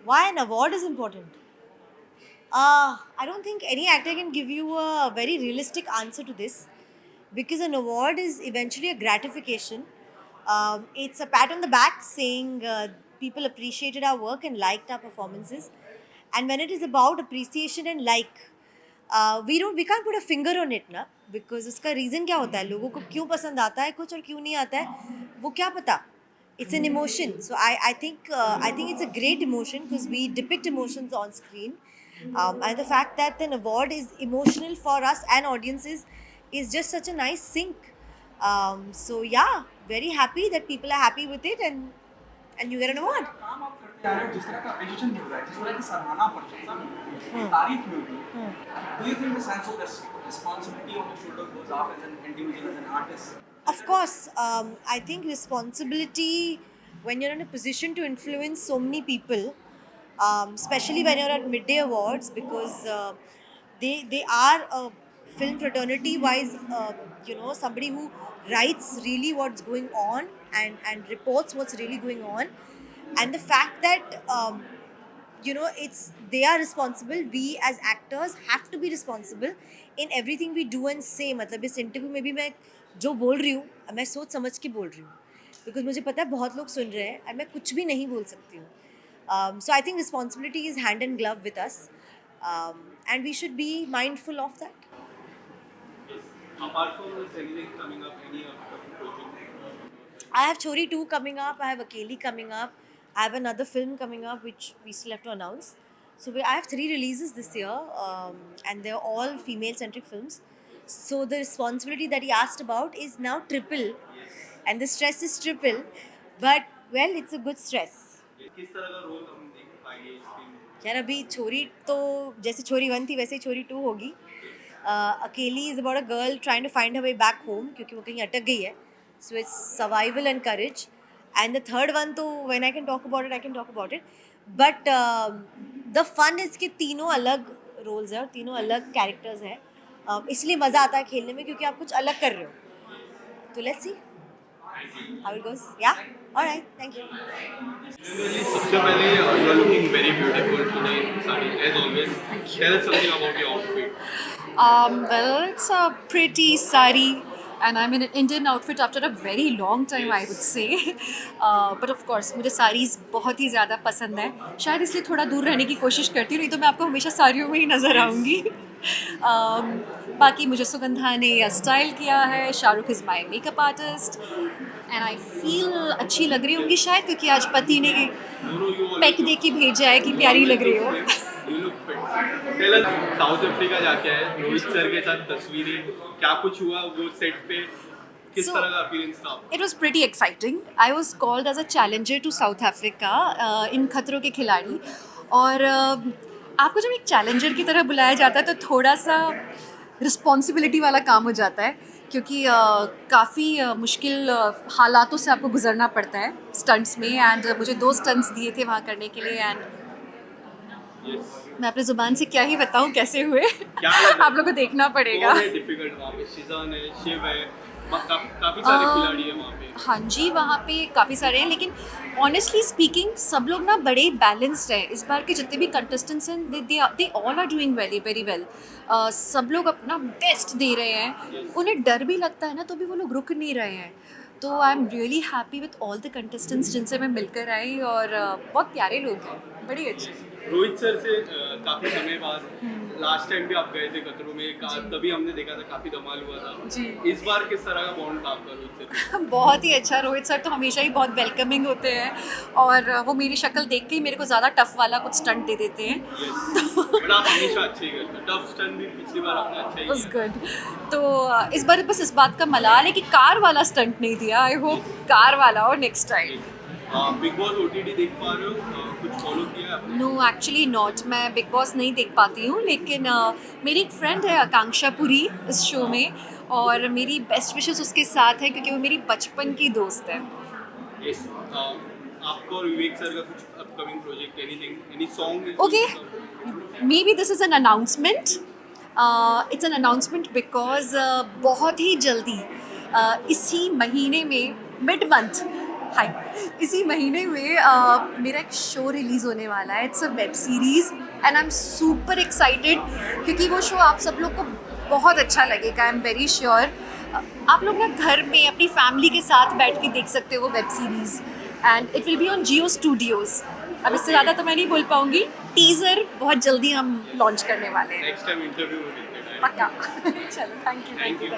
Why an award is important? I don't think any actor can give you a very realistic answer to this because an award is eventually a gratification. It's a pat on the back saying people appreciated our work and liked our performances. And when it is about appreciation and we can't put a finger on it ना, because उसका reason क्या होता है, लोगों को क्यों पसंद आता है कुछ और क्यों नहीं आता है, वो क्या पता. It's an emotion. So I think it's a great emotion because we depict emotions on screen, and the fact that an award is emotional for us and audiences is just such a nice sync. So yeah, very happy that people are happy with it, and you get an award. काम आप करते आ रहे हो, जिस तरह का appreciation मिल रहा है, जिस तरह की सराहना प्रशंसा मिल रही है, तारीफ मिल रही है, do you think the sense of responsibility on your shoulder goes up as an individual, as an artist? Of course, I think responsibility when you're in a position to influence so many people, especially when you're at midday awards, because they are a film fraternity wise, somebody who writes really what's going on and reports what's really going on, and the fact that it's they are responsible. We as actors have to be responsible in everything we do and say. मतलब इस interview में भी मैं जो बोल रही हूँ मैं सोच समझ के बोल रही हूँ, बिकॉज मुझे पता है बहुत लोग सुन रहे हैं और मैं कुछ भी नहीं बोल सकती हूँ. So I think responsibility is hand and glove with us, and we should be mindful of that. Apart from this, anything coming up, any upcoming project? I have Chori 2 coming up. I have Akeli coming up. I have another film coming up which we still have to announce. So I have 3 releases this year, and they're all female-centric films. So the responsibility that he asked about is now triple, and the stress is triple. But well, it's a good stress. किस तरह का role हम देख पाएंगे इस film में? यार अभी छोरी तो जैसे छोरी 1 थी वैसे ही छोरी 2 होगी. Akeli is about a girl trying to find her way back home क्योंकि वो कहीं अटक गई है. So it's survival and courage. And the third one तो when I can talk about it I can talk about it. But the fun is कि तीनों अलग रोल्स हैं और तीनों अलग कैरेक्टर्स हैं. इसलिए मज़ा आता है खेलने में क्योंकि आप कुछ अलग कर रहे हो. तो let's see how it goes. या ऑलराइट, थैंक यू. सबसे पहले you are looking very beautiful today in sari as always. Tell us something about your outfit. Well, it's a pretty sari, and I'm in an Indian outfit after a very long time, I would say. But of course, मुझे sarees बहुत ही ज़्यादा पसंद है. शायद इसलिए थोड़ा दूर रहने की कोशिश करती हूँ, नहीं तो मैं आपको हमेशा साड़ियों में ही नज़र आऊँगी. बाकी मुझे सुगंधा ने स्टाइल किया है. Shahrukh is my makeup artist, and I feel अच्छी लग रही होंगी शायद क्योंकि आज पति ने पैक दे के भेजा है कि प्यारी लग रही हो. You look fit. Tell us, south Africa जाके आए रोहित सर के साथ तस्वीरें, क्या कुछ हुआ वो सेट पे, किस तरह का अपीयरेंस था? It was pretty exciting. I was called as a challenger to South Africa in खतरों के खिलाड़ी. और आपको जब एक चैलेंजर की तरह बुलाया जाता है तो थोड़ा सा रिस्पॉन्सिबिलिटी वाला काम हो जाता है क्योंकि काफ़ी मुश्किल हालातों से आपको गुजरना पड़ता है स्टंट्स में. एंड मुझे 2 स्टंट्स दिए थे वहाँ करने के लिए. And Yes. मैं अपनी ज़ुबान से क्या ही बताऊँ कैसे हुए. क्या लग रहा है? आप लोगों को देखना पड़ेगा. कौन है डिफिकल्ट वहाँ पे? शिजान है, शिव है, काफी सारे खिलाड़ी हैं वहाँ पे. हाँ जी, वहाँ पे काफ़ी सारे हैं, लेकिन ऑनेस्टली स्पीकिंग सब लोग ना बड़े बैलेंस्ड हैं. इस बार के जितने भी कंटेस्टेंट्स हैं they all are doing very well. सब लोग अपना बेस्ट दे रहे हैं. उन्हें डर भी लगता है ना तो भी वो लोग रुक नहीं रहे हैं. तो I am really happy with all the contestants जिनसे मैं मिलकर आई. और बहुत प्यारे लोग हैं, बड़ी अच्छे. रोहित सर से काफी समय बाद लास्ट टाइम भी आप गए थे खतरों में, तभी हमने देखा था काफी धमाल हुआ था. जी. इस बार किस तरह का बॉन्ड था आपका रोहित सर? बहुत ही अच्छा. रोहित सर तो हमेशा ही बहुत वेलकमिंग होते हैं और वो मेरी शक्ल देख के ही मेरे को ज़्यादा टफ वाला कुछ स्टंट दे देते हैं. बट आप हमेशा अच्छे ही करते हैं. टफ स्टंट भी पिछली बार आपने अच्छा ही वाज किया. गुड. तो इस बार बस इस बात का मलाल है कि कार वाला स्टंट नहीं दिया. आई होप कार वाला और next time. Bigg Boss OTT देख पा रहे हो? कुछ फॉलो किया है आपने? No actually not. मैं बिग बॉस नहीं देख पाती हूँ, लेकिन मेरी एक फ्रेंड है आकांक्षा पुरी इस शो में, और मेरी बेस्ट विशेस उसके साथ है क्योंकि वो मेरी बचपन की दोस्त है. Yes. आपको और विवेक सर का कुछ upcoming project, anything, any song? Okay, maybe this is an announcement. It's an announcement because बहुत ही जल्दी इसी महीने में मिड मंथ हाय, इसी महीने में मेरा एक शो रिलीज़ होने वाला है. It's a web series and I am super excited क्योंकि वो शो आप सब लोग को बहुत अच्छा लगेगा. I am very sure. आप लोग ना घर में अपनी फैमिली के साथ बैठ के देख सकते हो वो web series and it will be on Jio Studios. अब इससे ज़्यादा तो मैं नहीं बोल पाऊँगी. टीज़र बहुत जल्दी हम लॉन्च करने वाले हैं. नेक्स्ट टाइम इंटरव्यू में मिलते हैं. पक्का. चलो, थैंक यू.